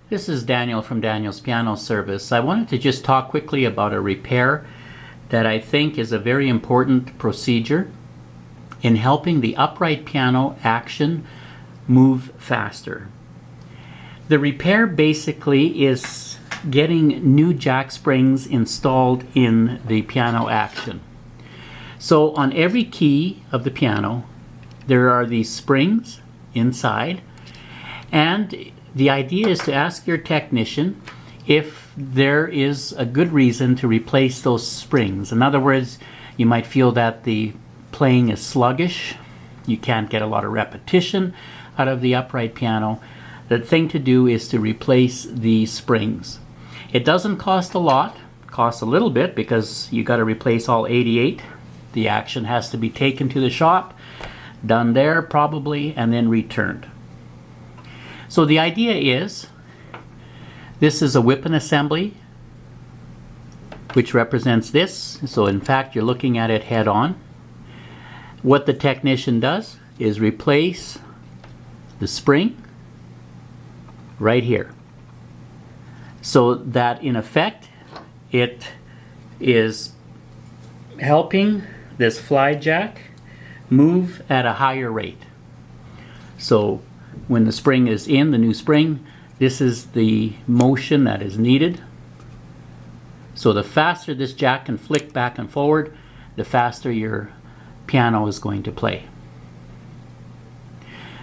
This is Daniel from Daniel's Piano Service. I wanted to just talk quickly about a repair that I think is a very important procedure in helping the upright piano action move faster. The repair basically is getting new jack springs installed in the piano action. So on every key of the piano there are these springs inside, and the idea is to ask your technician if there is a good reason to replace those springs. In other words, you might feel that the playing is sluggish, you can't get a lot of repetition out of the upright piano. The thing to do is to replace the springs. It doesn't cost a lot, it costs a little bit because you got to replace all 88. The action has to be taken to the shop, done there probably, and then returned. So the idea is, this is a whipping assembly which represents this. So in fact you're looking at it head on. What the technician does is replace the spring right here, so that in effect it is helping this fly jack move at a higher rate. So when the spring is in, the new spring, this is the motion that is needed. So the faster this jack can flick back and forward, the faster your piano is going to play.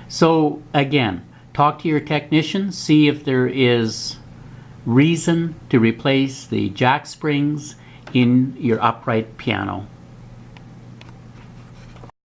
So again, talk to your technician, see if there is reason to replace the jack springs in your upright piano.